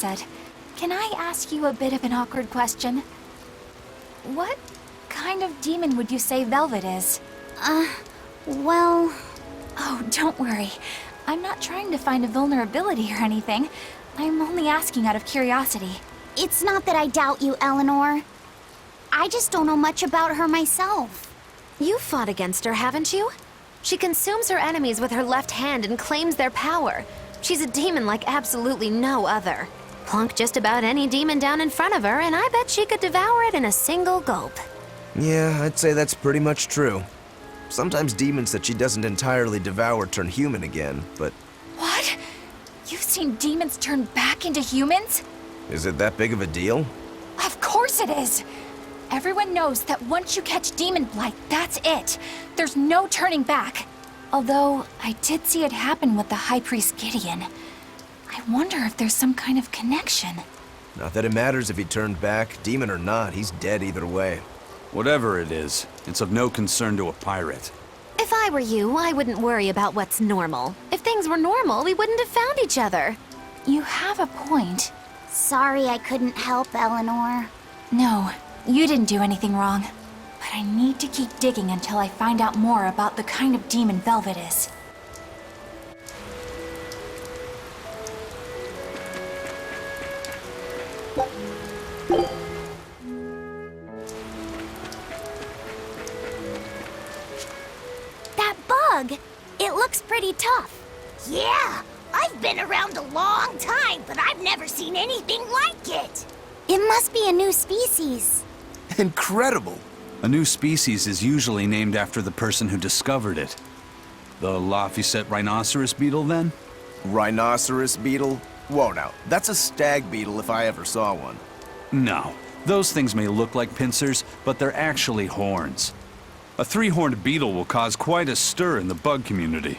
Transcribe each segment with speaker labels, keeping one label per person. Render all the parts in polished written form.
Speaker 1: Laphicet, can I ask you a bit of an awkward question? What kind of demon would you say Velvet is?
Speaker 2: Well...
Speaker 1: Oh, don't worry. I'm not trying to find a vulnerability or anything. I'm only asking out of curiosity.
Speaker 2: It's not that I doubt you, Eleanor. I just don't know much about her myself.
Speaker 3: You fought against her, haven't you? She consumes her enemies with her left hand and claims their power. She's a demon like absolutely no other. Plunk just about any demon down in front of her, and I bet she could devour it in a single gulp.
Speaker 4: Yeah, I'd say that's pretty much true. Sometimes demons that she doesn't entirely devour turn human again, but...
Speaker 1: What? You've seen demons turn back into humans?
Speaker 4: Is it that big of a deal?
Speaker 1: Of course it is! Everyone knows that once you catch Daemonblight, that's it. There's no turning back. Although, I did see it happen with the High Priest Gideon. I wonder if there's some kind of connection.
Speaker 4: Not that it matters if he turned back, demon or not, he's dead either way.
Speaker 5: Whatever it is, it's of no concern to a pirate.
Speaker 3: If I were you, I wouldn't worry about what's normal. If things were normal, we wouldn't have found each other.
Speaker 1: You have a point.
Speaker 2: Sorry I couldn't help, Eleanor.
Speaker 1: No, you didn't do anything wrong. But I need to keep digging until I find out more about the kind of demon Velvet is.
Speaker 2: That bug! It looks pretty tough.
Speaker 6: Yeah, I've been around a long time, but I've never seen anything like it.
Speaker 2: It must be a new species.
Speaker 4: Incredible!
Speaker 5: A new species is usually named after the person who discovered it. The Laphicet rhinoceros beetle, then?
Speaker 4: Rhinoceros beetle? Whoa now, that's a stag beetle if I ever saw one.
Speaker 5: No. Those things may look like pincers, but they're actually horns. A three-horned beetle will cause quite a stir in the bug community.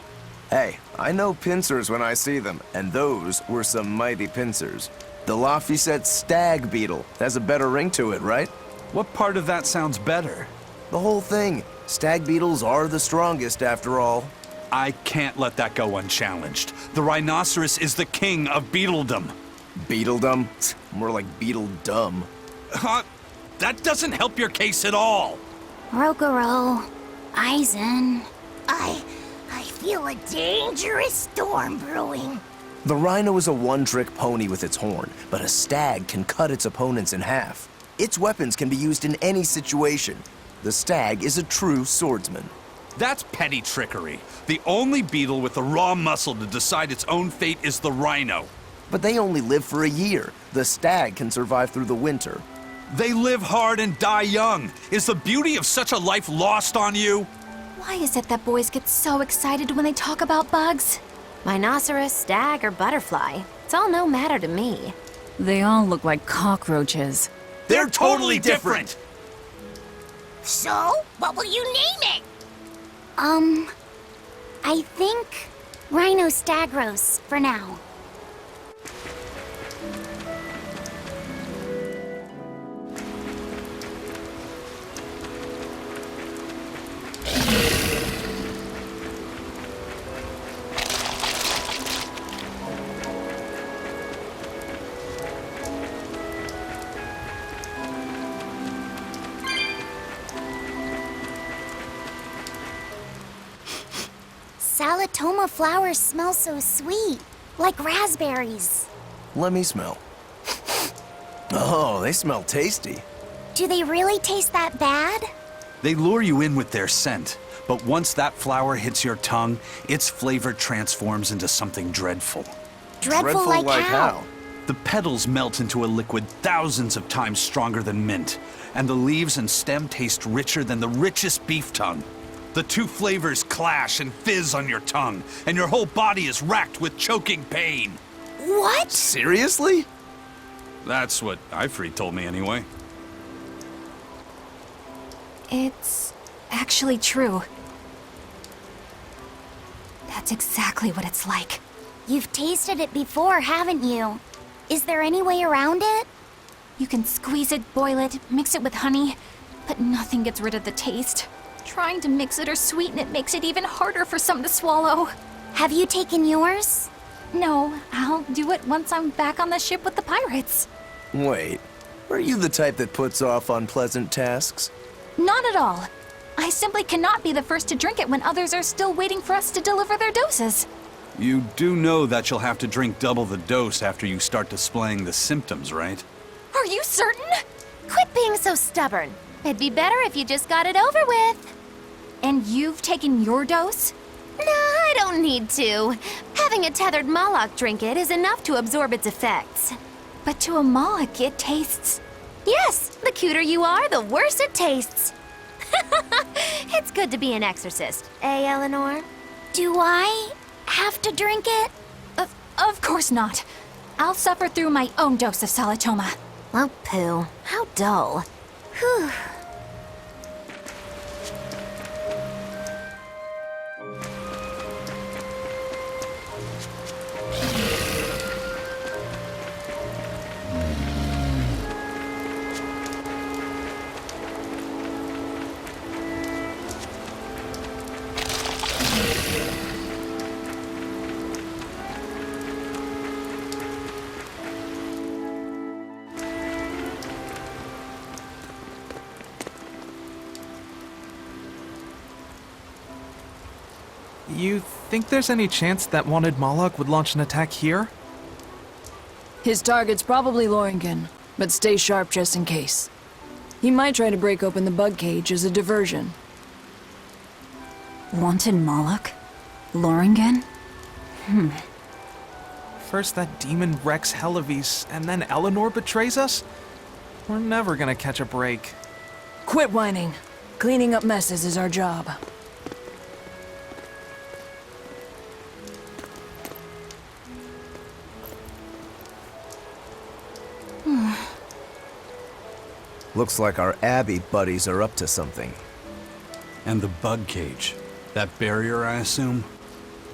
Speaker 4: Hey, I know pincers when I see them, and those were some mighty pincers. The Laphicet stag beetle has a better ring to it, right?
Speaker 5: What part of that sounds better?
Speaker 4: The whole thing. Stag beetles are the strongest after all.
Speaker 5: I can't let that go unchallenged. The rhinoceros is the king of beetledom.
Speaker 4: Beetledom? More like beetle dumb.
Speaker 5: That doesn't help your case at all.
Speaker 2: Rokuro, Aizen.
Speaker 6: I feel a dangerous storm brewing.
Speaker 4: The rhino is a one-trick pony with its horn, but a stag can cut its opponents in half. Its weapons can be used in any situation. The stag is a true swordsman.
Speaker 5: That's petty trickery. The only beetle with the raw muscle to decide its own fate is the rhino.
Speaker 4: But they only live for a year. The stag can survive through the winter.
Speaker 5: They live hard and die young. Is the beauty of such a life lost on you?
Speaker 1: Why is it that boys get so excited when they talk about bugs?
Speaker 3: Rhinoceros, stag, or butterfly. It's all no matter to me.
Speaker 7: They all look like cockroaches.
Speaker 5: They're totally different!
Speaker 6: So, what will you name it?
Speaker 2: I think Rhinostagros for now. Salatoma flowers smell so sweet, like raspberries.
Speaker 4: Let me smell. Oh, they smell tasty.
Speaker 2: Do they really taste that bad?
Speaker 5: They lure you in with their scent, but once that flower hits your tongue, its flavor transforms into something dreadful.
Speaker 2: Dreadful like how?
Speaker 5: The petals melt into a liquid thousands of times stronger than mint, and the leaves and stem taste richer than the richest beef tongue. The two flavors clash and fizz on your tongue, and your whole body is racked with choking pain.
Speaker 2: What?
Speaker 4: Seriously?
Speaker 5: That's what Ifred told me anyway.
Speaker 1: It's actually true. That's exactly what it's like.
Speaker 2: You've tasted it before, haven't you? Is there any way around it?
Speaker 1: You can squeeze it, boil it, mix it with honey, but nothing gets rid of the taste. Trying to mix it or sweeten it makes it even harder for some to swallow.
Speaker 2: Have you taken yours?
Speaker 1: No, I'll do it once I'm back on the ship with the pirates.
Speaker 4: Wait, are you the type that puts off unpleasant tasks?
Speaker 1: Not at all. I simply cannot be the first to drink it when others are still waiting for us to deliver their doses.
Speaker 5: You do know that you'll have to drink double the dose after you start displaying the symptoms, right?
Speaker 1: Are you certain?
Speaker 3: Quit being so stubborn. It'd be better if you just got it over with.
Speaker 1: And you've taken your dose?
Speaker 3: No, I don't need to. Having a tethered Malak drink it is enough to absorb its effects.
Speaker 1: But to a Malak, it tastes...
Speaker 3: Yes, the cuter you are, the worse it tastes. It's good to be an exorcist, eh, Eleanor?
Speaker 2: Do I have to drink it?
Speaker 1: Of course not. I'll suffer through my own dose of Salatoma.
Speaker 3: Oh, pooh. How dull. Whew.
Speaker 8: You think there's any chance that wanted Malak would launch an attack here?
Speaker 7: His target's probably Lothringen, but stay sharp just in case. He might try to break open the bug cage as a diversion. Wanted Malak? Lothringen?
Speaker 8: First that demon Rex Helavis, and then Eleanor betrays us? We're never gonna catch a break.
Speaker 7: Quit whining. Cleaning up messes is our job.
Speaker 4: Looks like our Abbey buddies are up to something.
Speaker 5: And the bug cage. That barrier, I assume?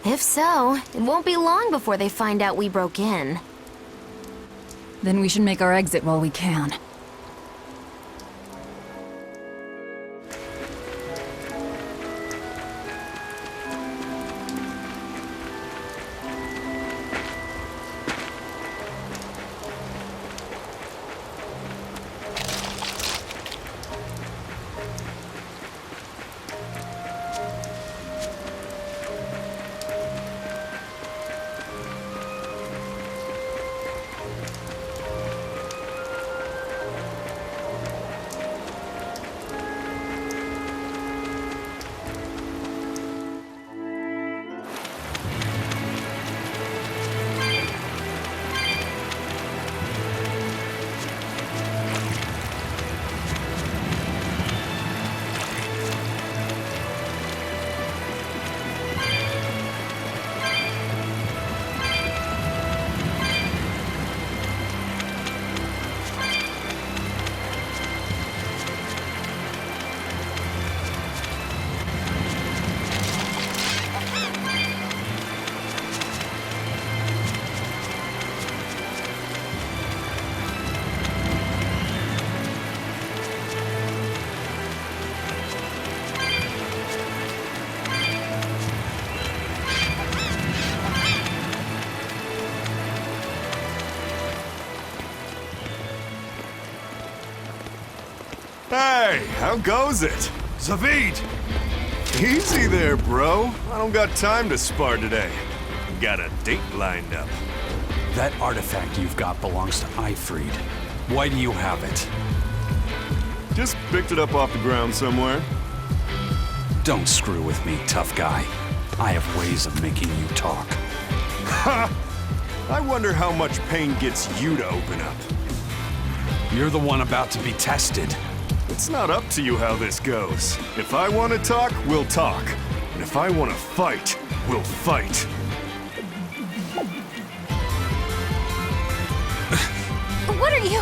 Speaker 3: If so, it won't be long before they find out we broke in.
Speaker 7: Then we should make our exit while we can.
Speaker 9: Hey, how goes it?
Speaker 5: Zavid!
Speaker 9: Easy there, bro. I don't got time to spar today. Got a date lined up.
Speaker 5: That artifact you've got belongs to Ifred. Why do you have it?
Speaker 9: Just picked it up off the ground somewhere.
Speaker 5: Don't screw with me, tough guy. I have ways of making you talk.
Speaker 9: Ha! I wonder how much pain gets you to open up.
Speaker 5: You're the one about to be tested.
Speaker 9: It's not up to you how this goes. If I want to talk, we'll talk. And if I want to fight, we'll fight.
Speaker 1: What are you?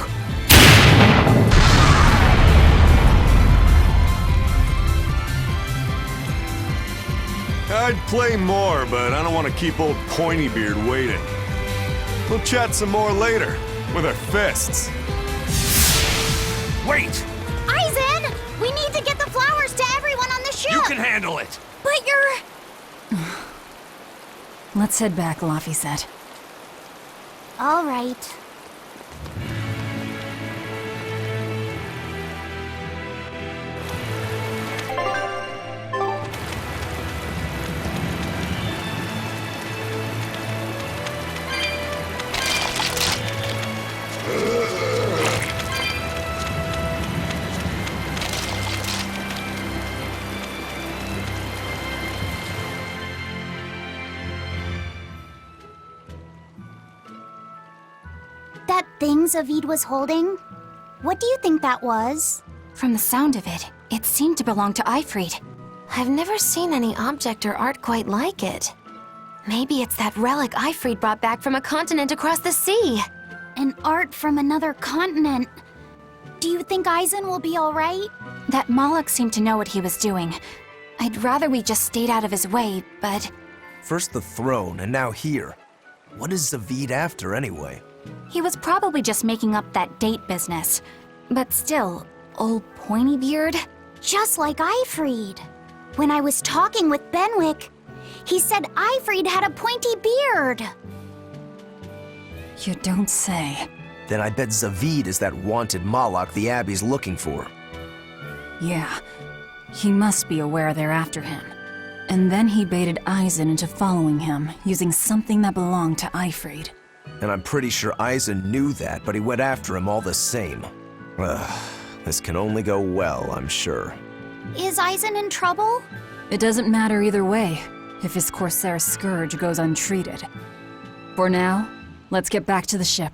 Speaker 9: I'd play more, but I don't want to keep old Pointybeard waiting. We'll chat some more later, with our fists.
Speaker 5: Wait!
Speaker 2: Eisen! We need to get the flowers to everyone on the ship!
Speaker 5: You can handle it!
Speaker 2: But you're...
Speaker 7: Let's head back, Laphicet.
Speaker 2: All right. That thing Zavid was holding? What do you think that was?
Speaker 1: From the sound of it, it seemed to belong to Ifred.
Speaker 3: I've never seen any object or art quite like it. Maybe it's that relic Ifred brought back from a continent across the sea.
Speaker 2: An art from another continent. Do you think Eisen will be all right?
Speaker 1: That Malak seemed to know what he was doing. I'd rather we just stayed out of his way, but
Speaker 4: First the throne, and now here. What is Zavid after, anyway?
Speaker 1: he was probably just making up that date business. But still, old pointy beard?
Speaker 2: Just like Ifred. When I was talking with Benwick, he said Ifred had a pointy beard.
Speaker 1: You don't say.
Speaker 4: Then I bet Zavid is that wanted Malak the Abbey's looking for.
Speaker 7: Yeah, he must be aware they're after him. And then he baited Eisen into following him, using something that belonged to Ifred.
Speaker 4: And I'm pretty sure Eisen knew that, but he went after him all the same. Ugh, this can only go well, I'm sure.
Speaker 2: Is Eisen in trouble?
Speaker 7: It doesn't matter either way, if his Corsair scourge goes untreated. For now, let's get back to the ship.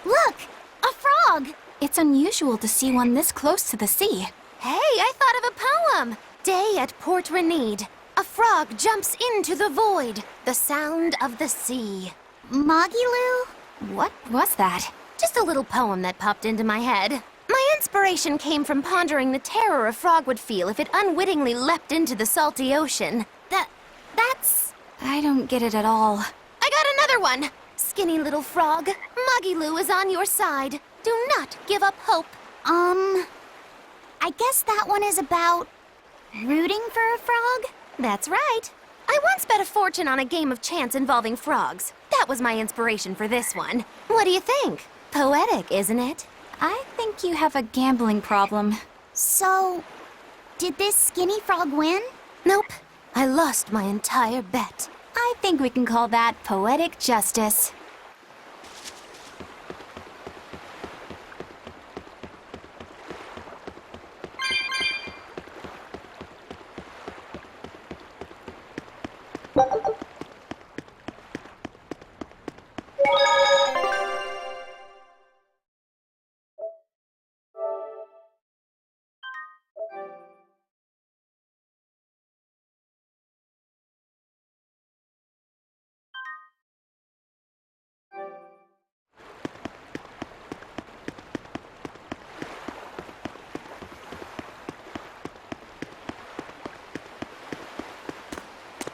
Speaker 2: Look! A frog!
Speaker 1: It's unusual to see one this close to the sea.
Speaker 3: Hey, I thought of a poem! Day at Port Renede. A frog jumps into the void. The sound of the sea.
Speaker 2: Magilou?
Speaker 1: What was that?
Speaker 3: Just a little poem that popped into my head. My inspiration came from pondering the terror a frog would feel if it unwittingly leapt into the salty ocean.
Speaker 2: That's...
Speaker 1: I don't get it at all.
Speaker 3: I got another one! Skinny little frog, Magilou is on your side. Do not give up hope.
Speaker 2: I guess that one is about... rooting for a frog?
Speaker 3: That's right. I once bet a fortune on a game of chance involving frogs. That was my inspiration for this one. What do you think? Poetic, isn't it?
Speaker 1: I think you have a gambling problem.
Speaker 2: So, did this skinny frog win?
Speaker 3: Nope. I lost my entire bet.
Speaker 1: I think we can call that poetic justice.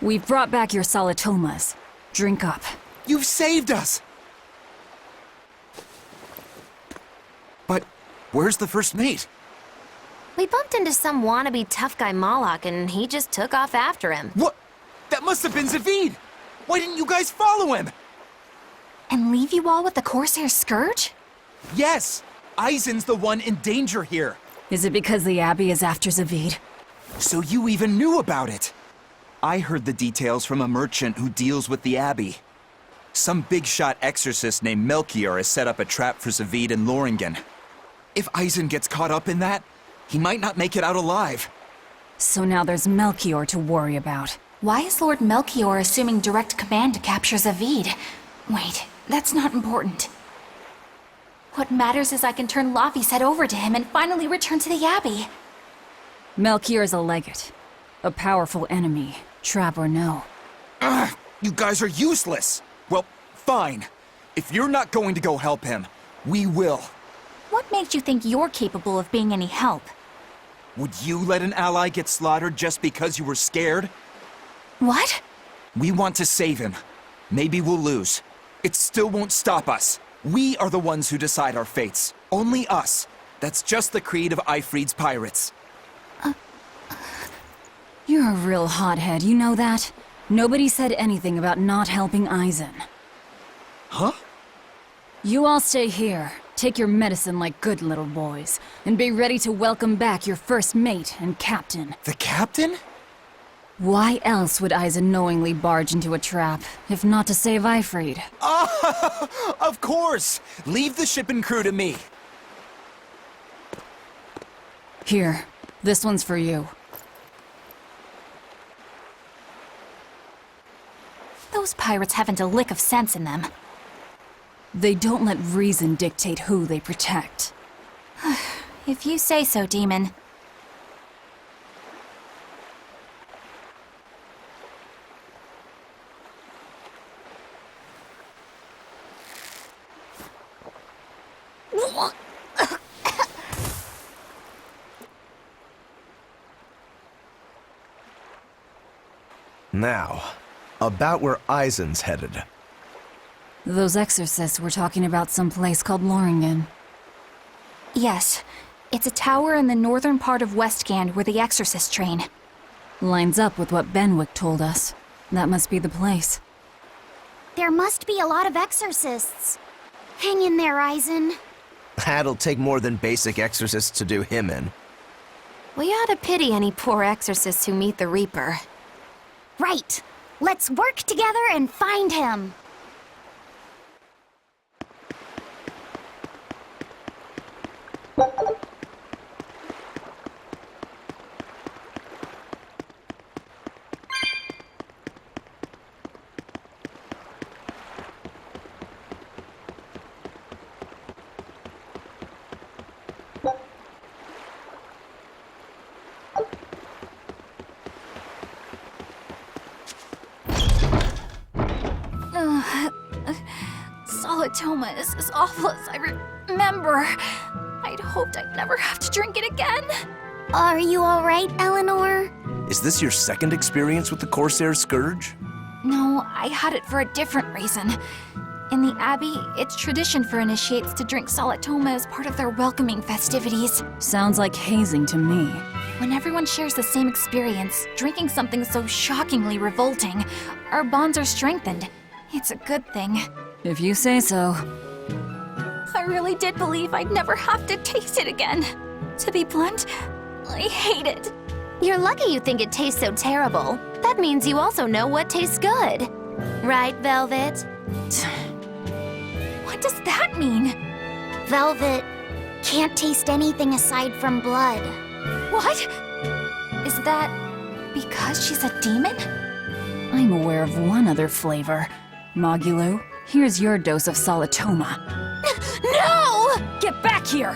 Speaker 7: We've brought back your solitomas. Drink up.
Speaker 10: You've saved us! But where's the first mate?
Speaker 3: We bumped into some wannabe tough guy Malak and he just took off after him.
Speaker 10: What? That must have been Zavid! Why didn't you guys follow him?
Speaker 1: And leave you all with the Corsair Scourge?
Speaker 10: Yes! Eisen's the one in danger here.
Speaker 7: Is it because the Abbey is after Zavid?
Speaker 10: So you even knew about it? I heard the details from a merchant who deals with the Abbey. Some big-shot exorcist named Melchior has set up a trap for Zavid and Lothringen. If Eisen gets caught up in that, he might not make it out alive.
Speaker 7: So now there's Melchior to worry about.
Speaker 1: Why is Lord Melchior assuming direct command to capture Zavid? Wait, that's not important. What matters is I can turn Laphicet over to him and finally return to the Abbey.
Speaker 7: Melchior is a legate. A powerful enemy, trap or no.
Speaker 10: Ugh, you guys are useless! Well, fine. If you're not going to go help him, we will.
Speaker 1: What makes you think you're capable of being any help?
Speaker 10: Would you let an ally get slaughtered just because you were scared?
Speaker 1: What?
Speaker 10: We want to save him. Maybe we'll lose. It still won't stop us. We are the ones who decide our fates. Only us. That's just the creed of Ifred's pirates.
Speaker 7: You're a real hothead, you know that? Nobody said anything about not helping Eisen.
Speaker 10: Huh?
Speaker 7: You all stay here, take your medicine like good little boys, and be ready to welcome back your first mate and captain.
Speaker 10: The captain?
Speaker 7: Why else would Eisen knowingly barge into a trap, if not to save Ifred?
Speaker 10: Of course! Leave the ship and crew to me.
Speaker 7: Here, this one's for you.
Speaker 1: Those pirates haven't a lick of sense in them.
Speaker 7: They don't let reason dictate who they protect.
Speaker 1: If you say so, Demon.
Speaker 4: Now, about where Eisen's headed.
Speaker 7: Those exorcists were talking about some place called Lothringen.
Speaker 1: Yes. It's a tower in the northern part of Westgand where the Exorcists train.
Speaker 7: Lines up with what Benwick told us. That must be the place.
Speaker 2: There must be a lot of exorcists. Hang in there, Eisen.
Speaker 4: That'll take more than basic exorcists to do him in.
Speaker 3: We ought to pity any poor exorcists who meet the Reaper.
Speaker 2: Right. Let's work together and find him.
Speaker 1: Solitoma is as awful as I remember. I'd hoped I'd never have to drink it again.
Speaker 2: Are you all right, Eleanor?
Speaker 4: Is this your second experience with the Corsair Scourge?
Speaker 1: No, I had it for a different reason. In the Abbey, it's tradition for initiates to drink Solitoma as part of their welcoming festivities.
Speaker 7: Sounds like hazing to me.
Speaker 1: When everyone shares the same experience, drinking something so shockingly revolting, our bonds are strengthened. It's a good thing.
Speaker 7: If you say so.
Speaker 1: I really did believe I'd never have to taste it again. To be blunt, I hate it.
Speaker 3: You're lucky you think it tastes so terrible. That means you also know what tastes good. Right, Velvet?
Speaker 1: What does that mean?
Speaker 2: Velvet can't taste anything aside from blood.
Speaker 1: What? Is that because she's a demon?
Speaker 7: I'm aware of one other flavor. Magilou, here's your dose of Solitoma.
Speaker 1: No!
Speaker 7: Get back here!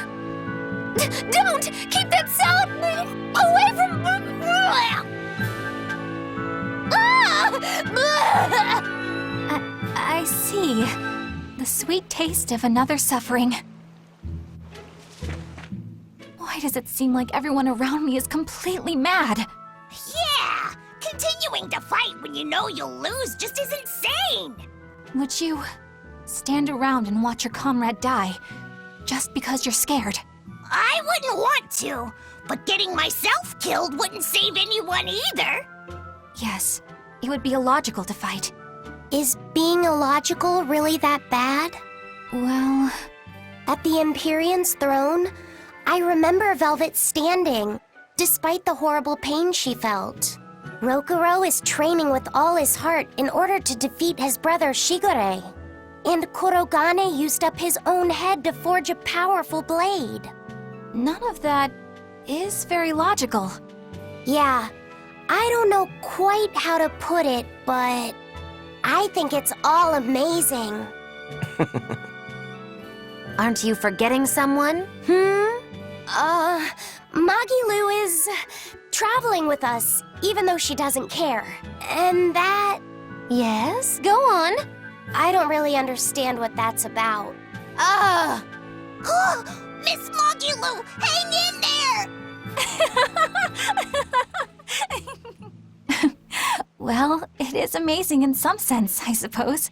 Speaker 1: Don't! Keep that salad away from... I see. The sweet taste of another suffering. Why does it seem like everyone around me is completely mad?
Speaker 6: Yeah! Continuing to fight when you know you'll lose just is insane!
Speaker 1: Would you stand around and watch your comrade die just because you're scared?
Speaker 6: I wouldn't want to, but getting myself killed wouldn't save anyone either.
Speaker 1: Yes, it would be illogical to fight.
Speaker 2: Is being illogical really that bad?
Speaker 1: Well...
Speaker 2: At the Empyrean's throne, I remember Velvet standing, despite the horrible pain she felt. Rokuro is training with all his heart in order to defeat his brother Shigure. And Kurogane used up his own head to forge a powerful blade.
Speaker 1: None of that is very logical.
Speaker 2: Yeah, I don't know quite how to put it, but I think it's all amazing.
Speaker 3: Aren't you forgetting someone?
Speaker 2: Magilou is traveling with us, even though she doesn't care. And that...
Speaker 3: Yes, go on.
Speaker 2: I don't really understand what that's about.
Speaker 6: Miss Magilou, hang in there!
Speaker 1: Well, it is amazing in some sense, I suppose.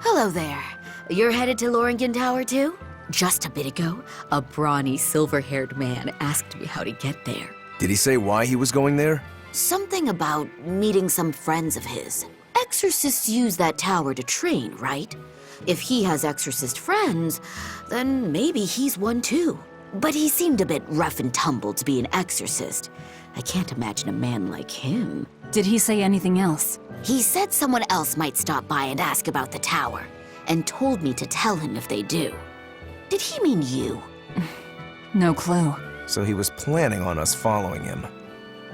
Speaker 11: Hello there. You're headed to Lothringen Tower too? Just a bit ago, a brawny, silver-haired man asked me how to get there.
Speaker 4: Did he say why he was going there?
Speaker 11: Something about meeting some friends of his. Exorcists use that tower to train, right? If he has exorcist friends, then maybe he's one too. But he seemed a bit rough and tumble to be an exorcist. I can't imagine a man like him.
Speaker 7: Did he say anything else?
Speaker 11: He said someone else might stop by and ask about the tower, and told me to tell him if they do. Did he mean you?
Speaker 7: No clue.
Speaker 4: So he was planning on us following him.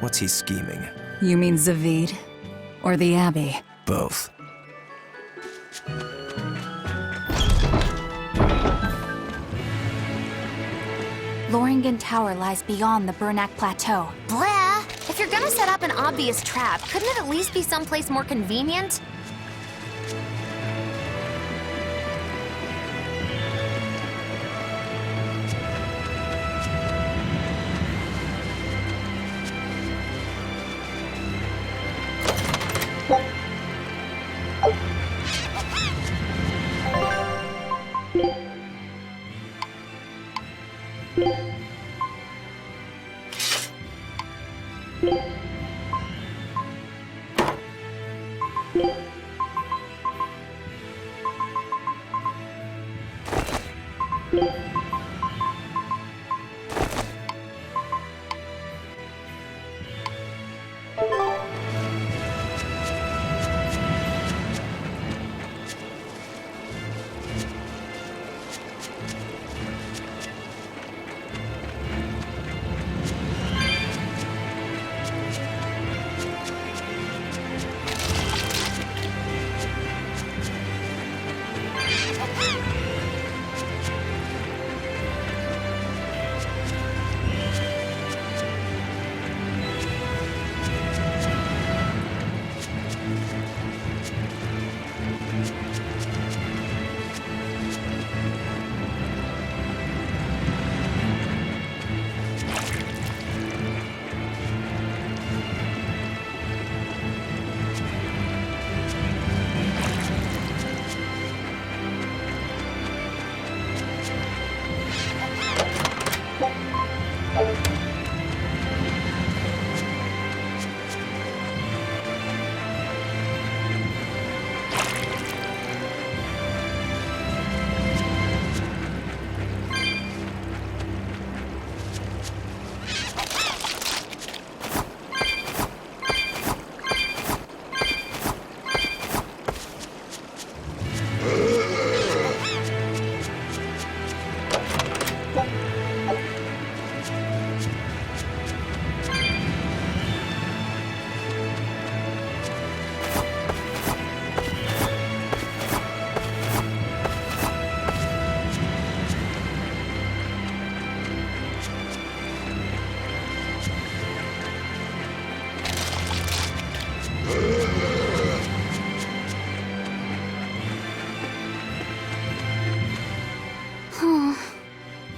Speaker 4: What's he scheming?
Speaker 7: You mean Zavid? Or the Abbey?
Speaker 4: Both.
Speaker 1: Lothringen Tower lies beyond the Bernac Plateau.
Speaker 3: Blah! If you're gonna set up an obvious trap, couldn't it at least be someplace more convenient?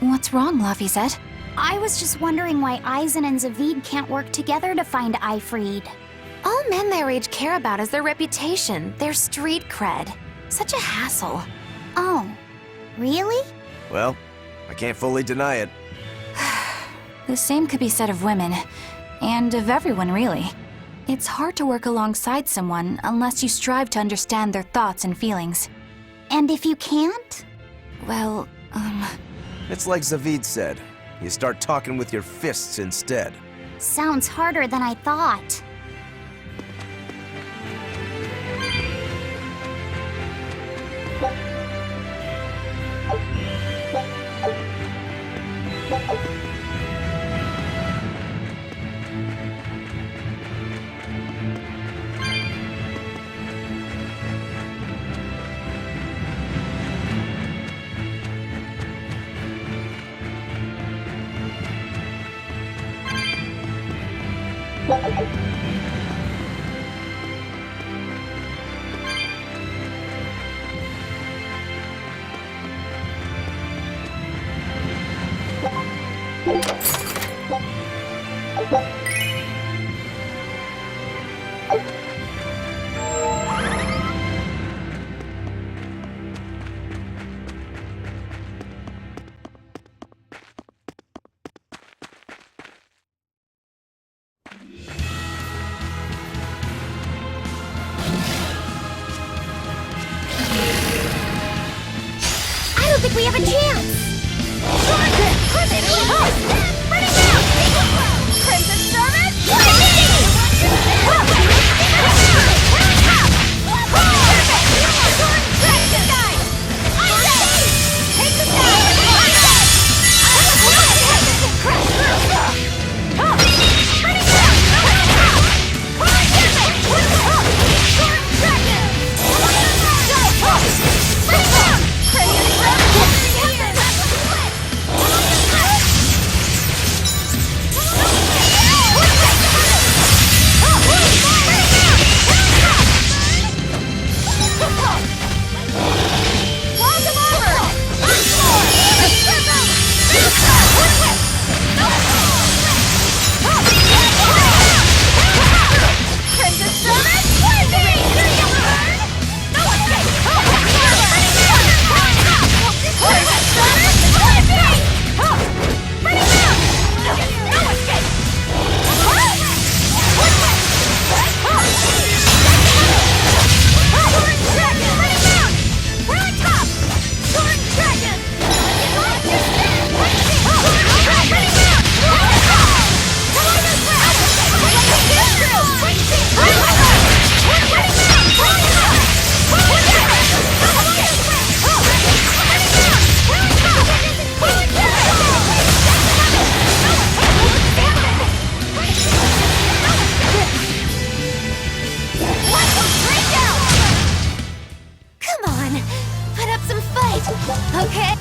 Speaker 1: What's wrong, Laphicet?
Speaker 2: I was just wondering why Eisen and Zavid can't work together to find Ifred.
Speaker 3: All men their age care about is their reputation, their street cred. Such a hassle.
Speaker 2: Oh, really?
Speaker 4: Well, I can't fully deny it.
Speaker 1: The same could be said of women. And of everyone, really. It's hard to work alongside someone unless you strive to understand their thoughts and feelings.
Speaker 6: And if you can't?
Speaker 1: Well,
Speaker 4: It's like Zavid said. You start talking with your fists instead.
Speaker 6: Sounds harder than I thought. I don't think we have a chance!
Speaker 1: Crimson Servant!
Speaker 3: Okay.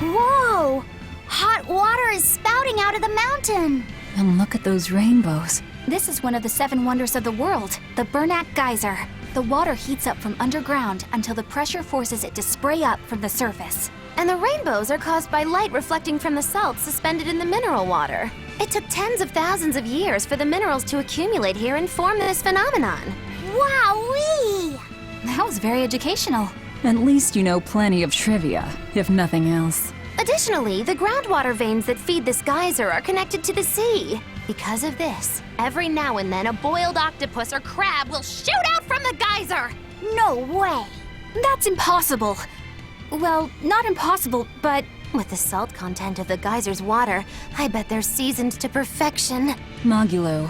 Speaker 6: Whoa! Hot water is spouting out of the mountain!
Speaker 7: And look at those rainbows.
Speaker 1: This is one of the 7 wonders of the world, the Bernak Geyser. The water heats up from underground until the pressure forces it to spray up from the surface.
Speaker 3: And the rainbows are caused by light reflecting from the salts suspended in the mineral water. It took tens of thousands of years for the minerals to accumulate here and form this phenomenon.
Speaker 6: Wowee!
Speaker 1: That was very educational.
Speaker 7: At least you know plenty of trivia, if nothing else.
Speaker 3: Additionally, the groundwater veins that feed this geyser are connected to the sea. Because of this, every now and then a boiled octopus or crab will shoot out from the geyser!
Speaker 6: No way!
Speaker 1: That's impossible. Well, not impossible, but
Speaker 3: With the salt content of the geyser's water, I bet they're seasoned to perfection.
Speaker 7: Magilou,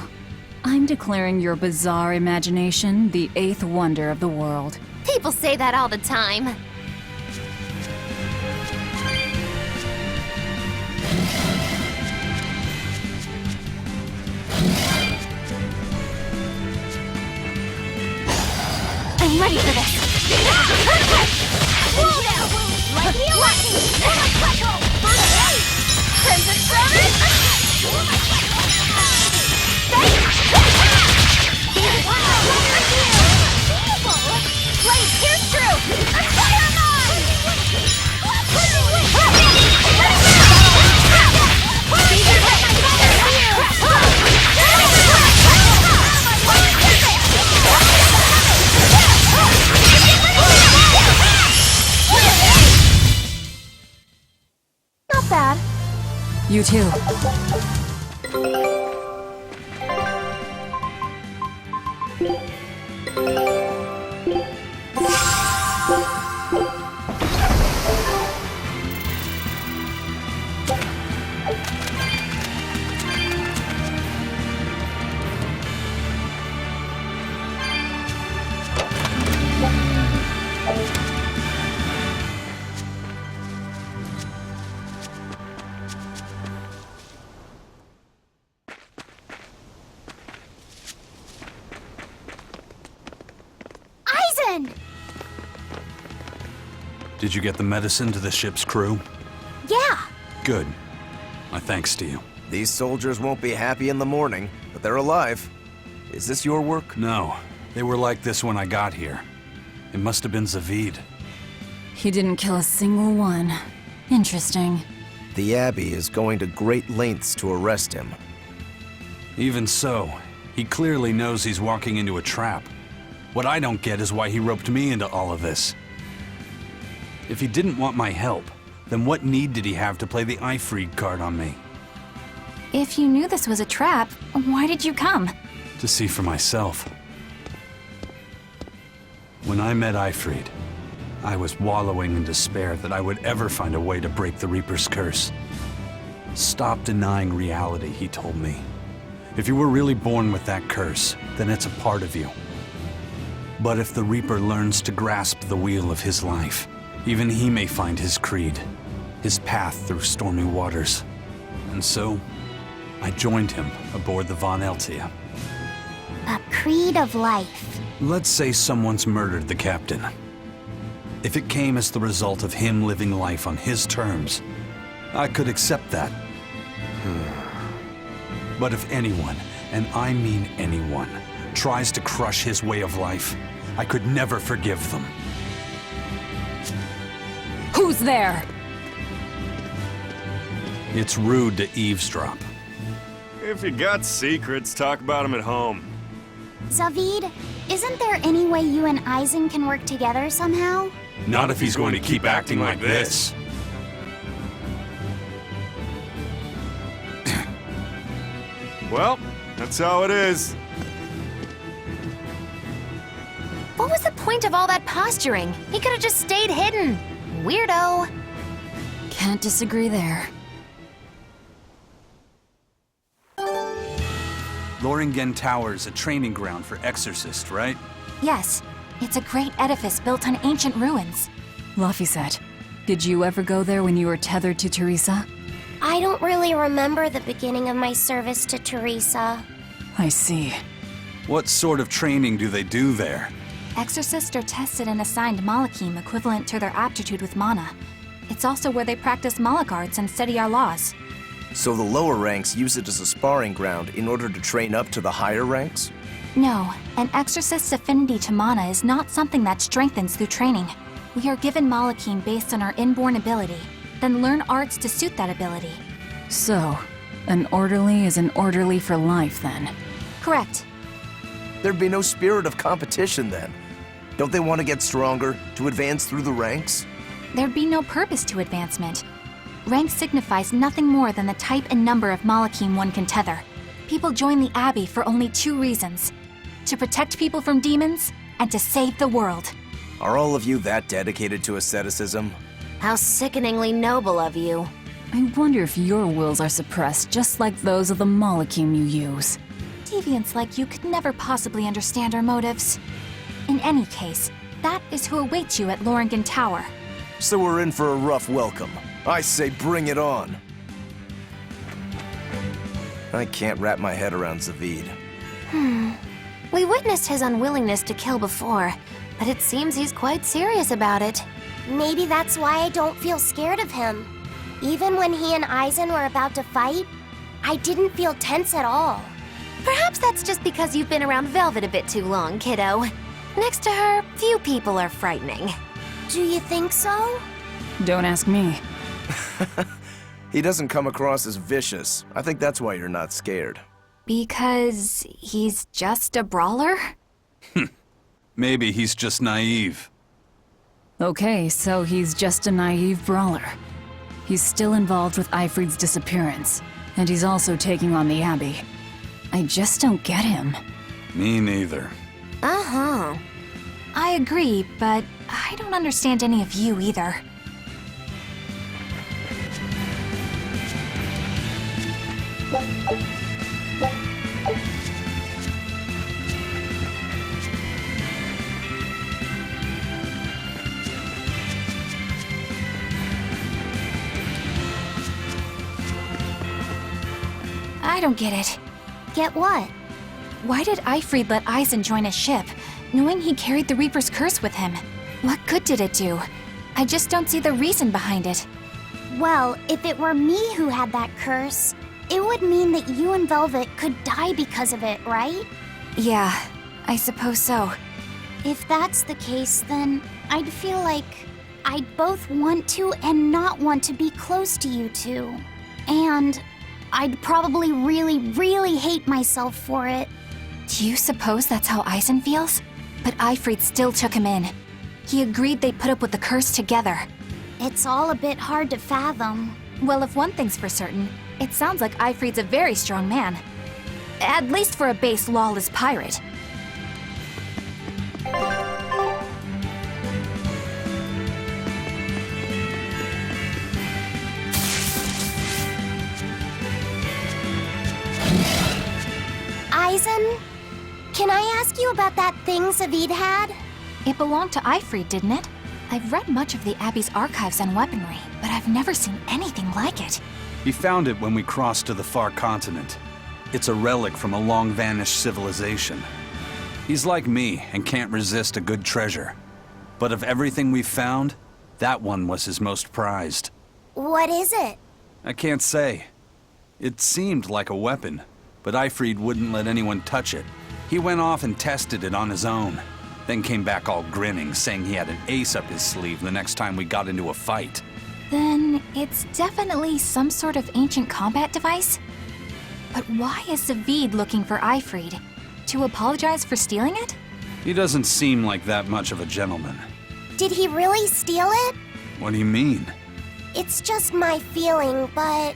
Speaker 7: I'm declaring your bizarre imagination the 8th wonder of the world.
Speaker 3: People say that all the time.
Speaker 1: I'm ready for this. Crimson Servant! Blade, here's true! Fire on!
Speaker 7: You too.
Speaker 5: Did you get the medicine to the ship's crew?
Speaker 2: Yeah.
Speaker 5: Good. My thanks to you.
Speaker 4: These soldiers won't be happy in the morning, but they're alive. Is this your work?
Speaker 5: No. They were like this when I got here. It must have been Zavid.
Speaker 7: He didn't kill a single one. Interesting.
Speaker 4: The Abbey is going to great lengths to arrest him.
Speaker 5: Even so, he clearly knows he's walking into a trap. What I don't get is why he roped me into all of this. If he didn't want my help, then what need did he have to play the Ifred card on me?
Speaker 1: If you knew this was a trap, why did you come?
Speaker 5: To see for myself. When I met Ifred, I was wallowing in despair that I would ever find a way to break the Reaper's curse. Stop denying reality, he told me. If you were really born with that curse, then it's a part of you. But if the Reaper learns to grasp the wheel of his life, even he may find his creed, his path through stormy waters. And so, I joined him aboard the Von Eltia.
Speaker 2: A creed of life.
Speaker 5: Let's say someone's murdered the captain. If it came as the result of him living life on his terms, I could accept that. But if anyone, and I mean anyone, tries to crush his way of life, I could never forgive them.
Speaker 7: Who's there?
Speaker 5: It's rude to eavesdrop.
Speaker 9: If you got secrets, talk about them at home.
Speaker 2: Zavid, isn't there any way you and Eisen can work together somehow?
Speaker 5: Not if he's going to keep acting like this.
Speaker 9: Well, that's how it is.
Speaker 3: What was the point of all that posturing? He could have just stayed hidden. Weirdo.
Speaker 7: Can't disagree there.
Speaker 5: Lothringen Tower's a training ground for Exorcists, right?
Speaker 1: Yes, it's a great edifice built on ancient ruins.
Speaker 7: Laphicet, did you ever go there when you were tethered to Teresa?
Speaker 2: I don't really remember the beginning of my service to Teresa.
Speaker 7: I see.
Speaker 5: What sort of training do they do there?
Speaker 1: Exorcists are tested and assigned Malakim equivalent to their aptitude with mana. It's also where they practice Malak arts and study our laws.
Speaker 4: So the lower ranks use it as a sparring ground in order to train up to the higher ranks?
Speaker 1: No, an exorcist's affinity to mana is not something that strengthens through training. We are given Malakim based on our inborn ability, then learn arts to suit that ability.
Speaker 7: So, an orderly is an orderly for life then?
Speaker 1: Correct.
Speaker 4: There'd be no spirit of competition then. Don't they want to get stronger, to advance through the ranks?
Speaker 1: There'd be no purpose to advancement. Rank signifies nothing more than the type and number of Malakim one can tether. People join the Abbey for only two reasons: to protect people from demons, and to save the world.
Speaker 4: Are all of you that dedicated to asceticism?
Speaker 3: How sickeningly noble of you.
Speaker 7: I wonder if your wills are suppressed just like those of the Malakim you use.
Speaker 1: Deviants like you could never possibly understand our motives. In any case, that is who awaits you at Lothringen Tower.
Speaker 4: So we're in for a rough welcome. I say bring it on. I can't wrap my head around Zavid.
Speaker 3: We witnessed his unwillingness to kill before, but it seems he's quite serious about it.
Speaker 2: Maybe that's why I don't feel scared of him. Even when he and Eisen were about to fight, I didn't feel tense at all.
Speaker 3: Perhaps that's just because you've been around Velvet a bit too long, kiddo. Next to her, few people are frightening.
Speaker 2: Do you think so?
Speaker 7: Don't ask me.
Speaker 4: He doesn't come across as vicious. I think that's why you're not scared.
Speaker 1: Because he's just a brawler?
Speaker 5: Maybe he's just naive.
Speaker 7: Okay, so he's just a naive brawler. He's still involved with Ifred's disappearance, and he's also taking on the Abbey. I just don't get him.
Speaker 5: Me neither.
Speaker 3: Uh-huh.
Speaker 1: I agree, but I don't understand any of you either. I don't get it.
Speaker 2: Get what?
Speaker 1: Why did Ifred let Eisen join his ship, knowing he carried the Reaper's curse with him? What good did it do? I just don't see the reason behind it.
Speaker 2: Well, if it were me who had that curse, it would mean that you and Velvet could die because of it, right?
Speaker 1: Yeah, I suppose so.
Speaker 2: If that's the case, then I'd feel like I'd both want to and not want to be close to you two. And I'd probably really hate myself for it.
Speaker 1: Do you suppose that's how Eisen feels? But Ifred still took him in. He agreed they'd put up with the curse together.
Speaker 2: It's all a bit hard to fathom.
Speaker 1: Well, if one thing's for certain, it sounds like Ifred's a very strong man. At least for a base lawless pirate.
Speaker 2: Eisen, can I ask you about that thing Zavid had?
Speaker 1: It belonged to Ifred, didn't it? I've read much of the Abbey's archives on weaponry, but I've never seen anything like it.
Speaker 5: He found it when we crossed to the far continent. It's a relic from a long-vanished civilization. He's like me and can't resist a good treasure. But of everything we've found, that one was his most prized.
Speaker 2: What is it?
Speaker 5: I can't say. It seemed like a weapon, but Ifred wouldn't let anyone touch it. He went off and tested it on his own, then came back all grinning, saying he had an ace up his sleeve the next time we got into a fight.
Speaker 1: Then it's definitely some sort of ancient combat device? But why is Zavid looking for Ifred? To apologize for stealing it?
Speaker 5: He doesn't seem like that much of a gentleman.
Speaker 2: Did he really steal it?
Speaker 5: What do you mean?
Speaker 2: It's just my feeling, but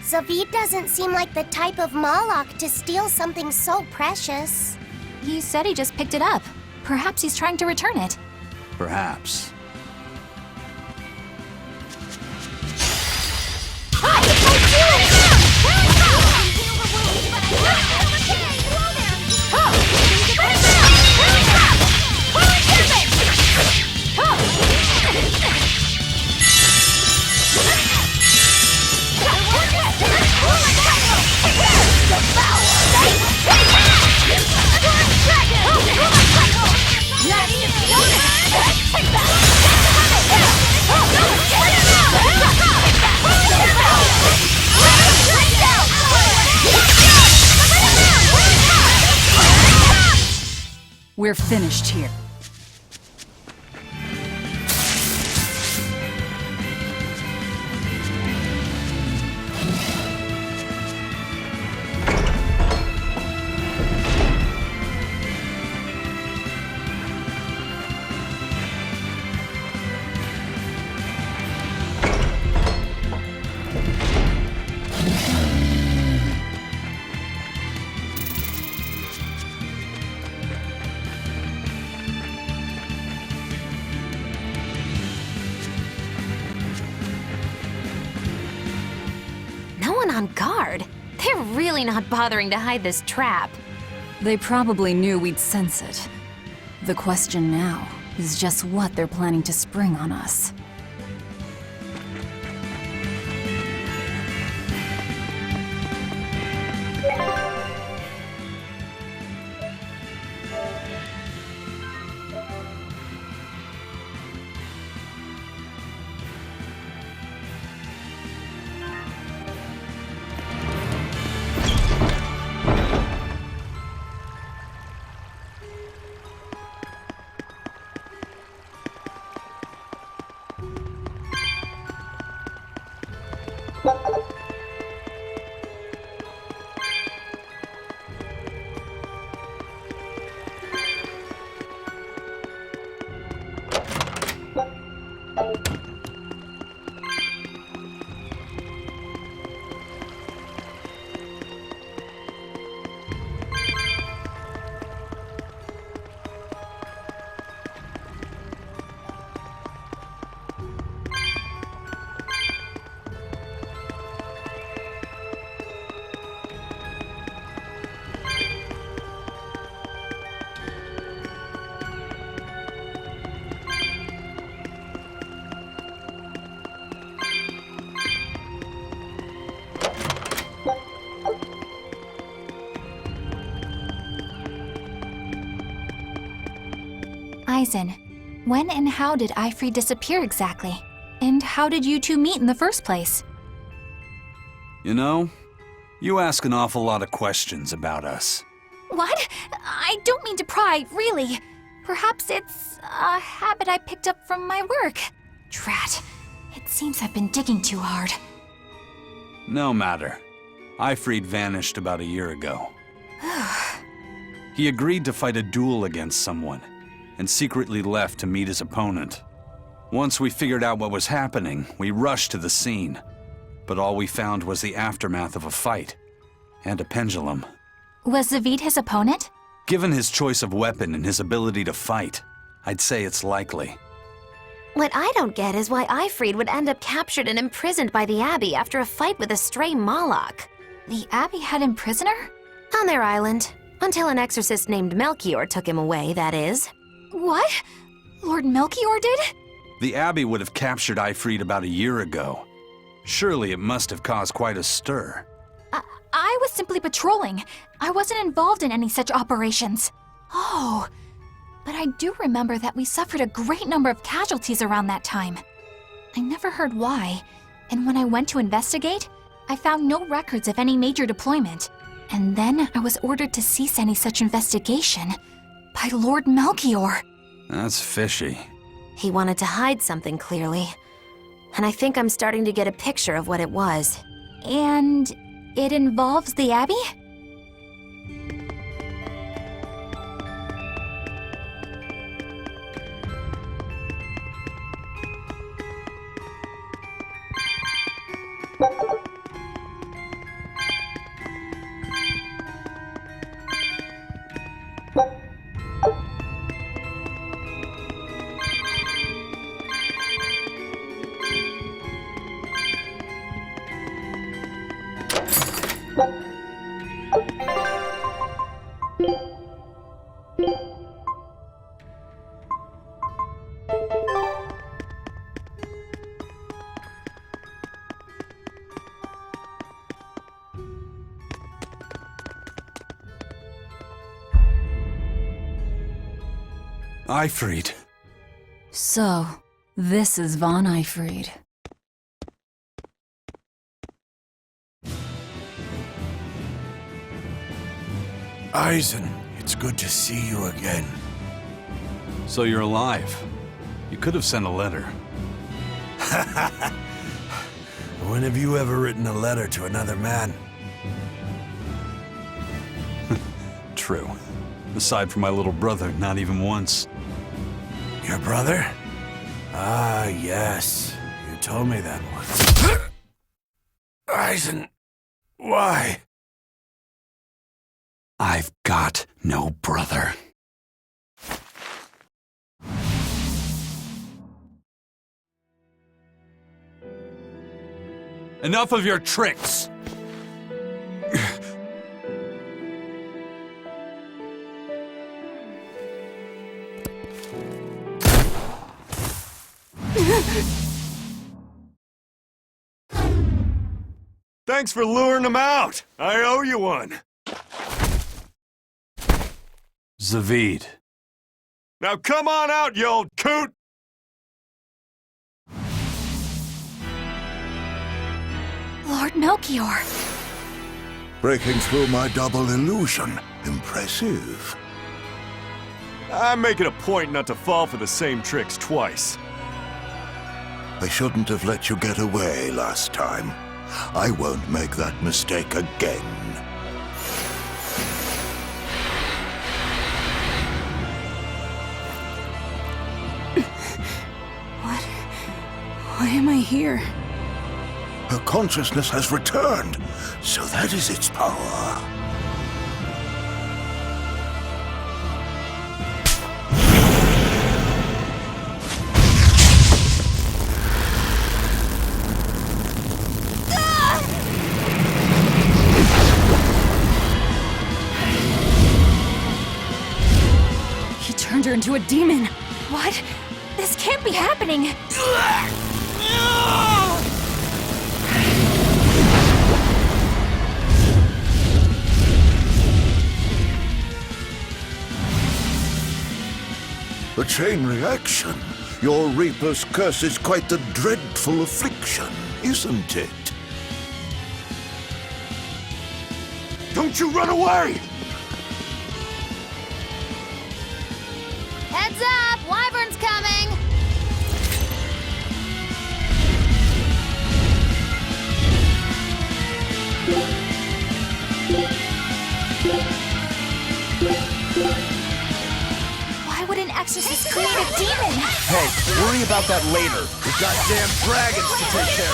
Speaker 2: Zavid doesn't seem like the type of Malak to steal something so precious.
Speaker 1: He said he just picked it up. Perhaps he's trying to return it.
Speaker 5: Perhaps.
Speaker 7: We're finished here.
Speaker 3: On guard. They're really not bothering to hide this trap.
Speaker 7: They probably knew we'd sense it. The question now is just what they're planning to spring on us.
Speaker 1: Eisen. When and how did Ifred disappear exactly? And how did you two meet in the first place?
Speaker 5: You know, you ask an awful lot of questions about us.
Speaker 1: What? I don't mean to pry, really. Perhaps it's a habit I picked up from my work. Drat. It seems I've been digging too hard.
Speaker 5: No matter. Ifred vanished about a year ago. He agreed to fight a duel against someone, and secretly left to meet his opponent. Once we figured out what was happening, we rushed to the scene. But all we found was the aftermath of a fight, and a pendulum.
Speaker 1: Was Zavid his opponent?
Speaker 5: Given his choice of weapon and his ability to fight, I'd say it's likely.
Speaker 3: What I don't get is why Ifred would end up captured and imprisoned by the Abbey after a fight with a stray Malak.
Speaker 1: The Abbey had him prisoner?
Speaker 3: On their island. Until an exorcist named Melchior took him away, that is.
Speaker 1: What? Lord Melchior did?
Speaker 5: The Abbey would have captured Ifred about a year ago. Surely it must have caused quite a stir.
Speaker 1: I was simply patrolling. I wasn't involved in any such operations. Oh, but I do remember that we suffered a great number of casualties around that time. I never heard why, and when I went to investigate, I found no records of any major deployment. And then I was ordered to cease any such investigation by Lord Melchior.
Speaker 5: That's fishy.
Speaker 3: He wanted to hide something, clearly. And I think I'm starting to get a picture of what it was.
Speaker 1: And it involves the Abbey?
Speaker 5: Ifred.
Speaker 7: So, this is Von Ifred.
Speaker 12: Eisen, it's good to see you again.
Speaker 5: So you're alive. You could have sent a letter.
Speaker 12: When have you ever written a letter to another man?
Speaker 5: True. Aside from my little brother, not even once.
Speaker 12: Your brother? Ah, yes. You told me that once. Eisen, why?
Speaker 5: I've got no brother. Enough of your tricks!
Speaker 9: Thanks for luring him out. I owe you one.
Speaker 5: Zavid.
Speaker 9: Now come on out, you old coot!
Speaker 1: Lord Melchior.
Speaker 12: Breaking through my double illusion. Impressive.
Speaker 9: I make it a point not to fall for the same tricks twice.
Speaker 12: I shouldn't have let you get away last time. I won't make that mistake again.
Speaker 7: Why am I here?
Speaker 12: Her consciousness has returned, so that is its power.
Speaker 7: He turned her into a demon.
Speaker 1: What? This can't be happening.
Speaker 12: The A chain reaction. Your Reaper's curse is quite a dreadful affliction, isn't it?
Speaker 9: Don't you run away!
Speaker 3: Heads up! Wyvern's coming!
Speaker 1: Why would an exorcist create a demon?
Speaker 4: Hey, worry about that later. The goddamn dragons to take care of.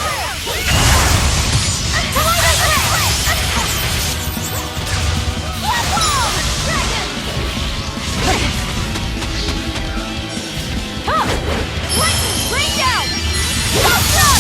Speaker 1: Bring down! Bring it down!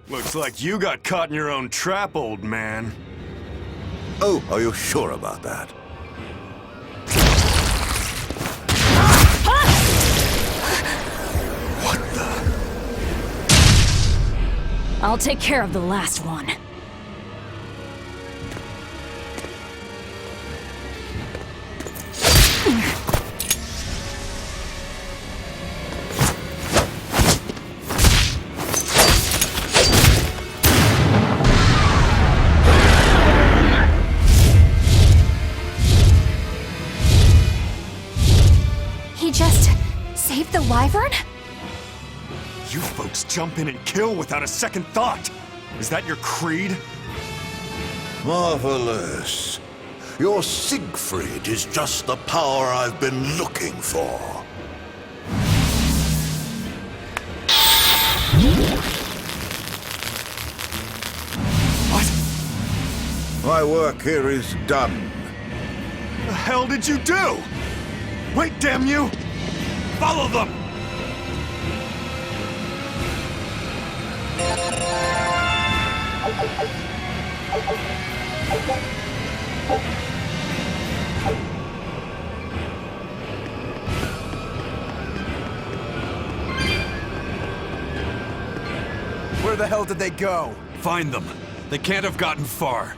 Speaker 9: Looks like you got caught in your own trap, old man.
Speaker 12: Oh, are you sure about that?
Speaker 9: What the?
Speaker 7: I'll take care of the last one.
Speaker 1: The Wyvern?
Speaker 9: You folks jump in and kill without a second thought. Is that your creed?
Speaker 12: Marvelous. Your Siegfried is just the power I've been looking for.
Speaker 9: What?
Speaker 12: My work here is done.
Speaker 9: The hell did you do? Wait, damn you! Follow them!
Speaker 4: Where the hell did they go?
Speaker 5: Find them. They can't have gotten far.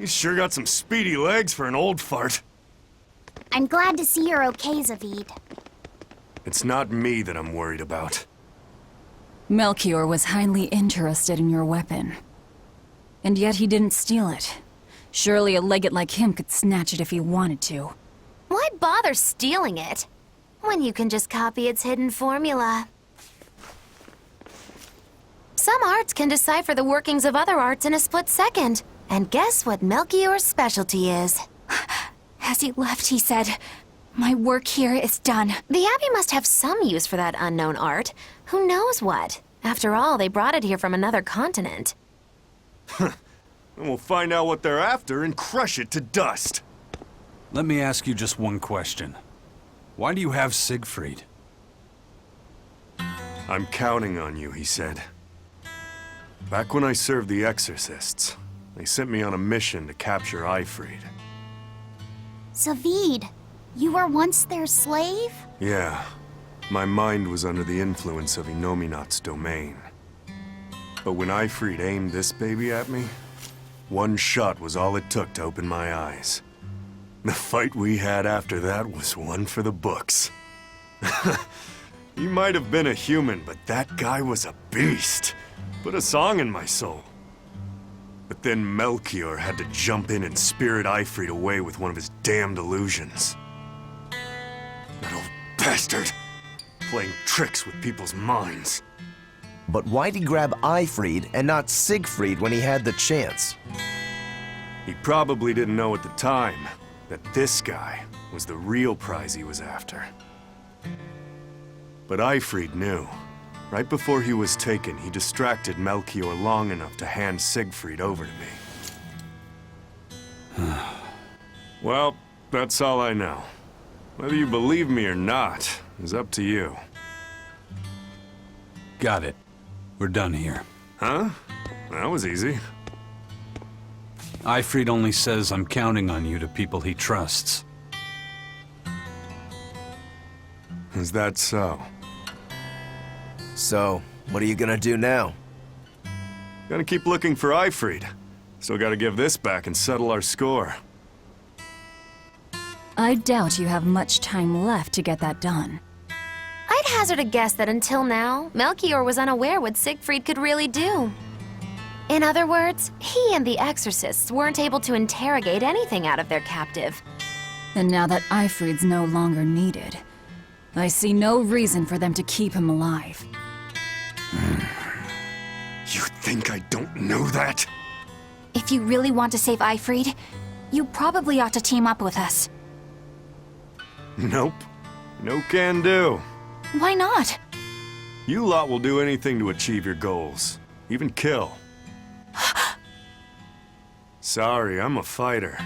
Speaker 9: He's sure got some speedy legs for an old fart.
Speaker 2: I'm glad to see you're okay, Zavid.
Speaker 9: It's not me that I'm worried about.
Speaker 7: Melchior was highly interested in your weapon. And yet he didn't steal it. Surely a legate like him could snatch it if he wanted to.
Speaker 3: Why bother stealing it when you can just copy its hidden formula? Some arts can decipher the workings of other arts in a split second. And guess what Melchior's specialty is?
Speaker 1: As he left, he said, "My work here is done."
Speaker 3: The Abbey must have some use for that unknown art. Who knows what? After all, they brought it here from another continent.
Speaker 9: And we'll find out what they're after and crush it to dust.
Speaker 5: Let me ask you just one question. Why do you have Siegfried?
Speaker 9: I'm counting on you, he said. Back when I served the Exorcists, they sent me on a mission to capture Ifred.
Speaker 2: Zavid, you were once their slave?
Speaker 9: Yeah. My mind was under the influence of Inominat's domain. But when Ifred aimed this baby at me, one shot was all it took to open my eyes. The fight we had after that was one for the books. He might have been a human, but that guy was a beast. Put a song in my soul. But then Melchior had to jump in and spirit Ifred away with one of his damned illusions. That old bastard! Playing tricks with people's minds.
Speaker 4: But why'd he grab Ifred and not Siegfried when he had the chance?
Speaker 9: He probably didn't know at the time that this guy was the real prize he was after. But Ifred knew. Right before he was taken, he distracted Melchior long enough to hand Siegfried over to me. Well, that's all I know. Whether you believe me or not is up to you.
Speaker 5: Got it. We're done here.
Speaker 9: Huh? That was easy.
Speaker 5: Ifred only says I'm counting on you to people he trusts.
Speaker 9: Is that so?
Speaker 4: So, what are you gonna do now?
Speaker 9: Gonna keep looking for Ifred. Still gotta give this back and settle our score.
Speaker 7: I doubt you have much time left to get that done.
Speaker 3: I'd hazard a guess that until now, Melchior was unaware what Siegfried could really do. In other words, he and the Exorcists weren't able to interrogate anything out of their captive.
Speaker 7: And now that Ifred's no longer needed, I see no reason for them to keep him alive.
Speaker 9: You think I don't know that?
Speaker 1: If you really want to save Ifred, you probably ought to team up with us.
Speaker 9: Nope. No can do.
Speaker 1: Why not?
Speaker 9: You lot will do anything to achieve your goals. Even kill. Sorry, I'm a fighter,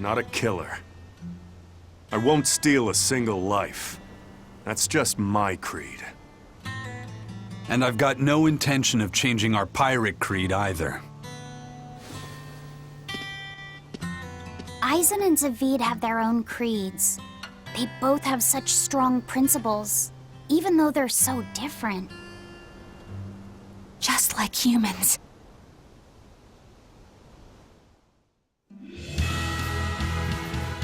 Speaker 9: not a killer. I won't steal a single life. That's just my creed.
Speaker 5: And I've got no intention of changing our pirate creed either.
Speaker 2: Eisen and Zavid have their own creeds. They both have such strong principles, even though they're so different.
Speaker 1: Just like humans.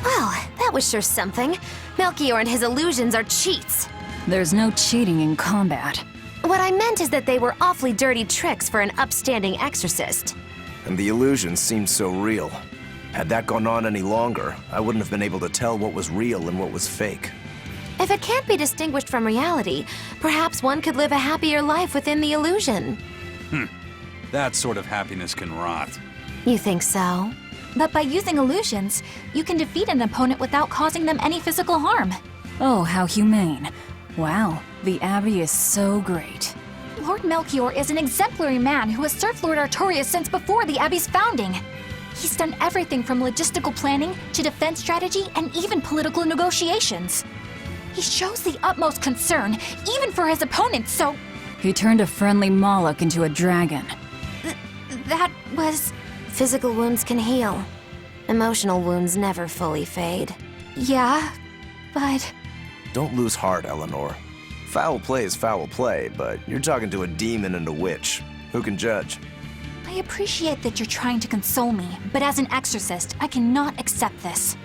Speaker 3: Well, that was sure something. Melchior and his illusions are cheats.
Speaker 7: There's no cheating in combat.
Speaker 3: What I meant is that they were awfully dirty tricks for an upstanding exorcist.
Speaker 4: And the illusions seemed so real. Had that gone on any longer, I wouldn't have been able to tell what was real and what was fake.
Speaker 3: If it can't be distinguished from reality, perhaps one could live a happier life within the illusion.
Speaker 5: That sort of happiness can rot.
Speaker 3: You think so?
Speaker 1: But by using illusions, you can defeat an opponent without causing them any physical harm.
Speaker 7: Oh, how humane. Wow, the Abbey is so great.
Speaker 1: Lord Melchior is an exemplary man who has served Lord Artorius since before the Abbey's founding. He's done everything from logistical planning to defense strategy and even political negotiations. He shows the utmost concern, even for his opponents, so...
Speaker 7: He turned a friendly Malak into a dragon.
Speaker 1: That was...
Speaker 3: Physical wounds can heal. Emotional wounds never fully fade.
Speaker 1: Yeah, but...
Speaker 4: Don't lose heart, Eleanor. Foul play is foul play, but you're talking to a demon and a witch. Who can judge?
Speaker 1: I appreciate that you're trying to console me, but as an exorcist, I cannot accept this.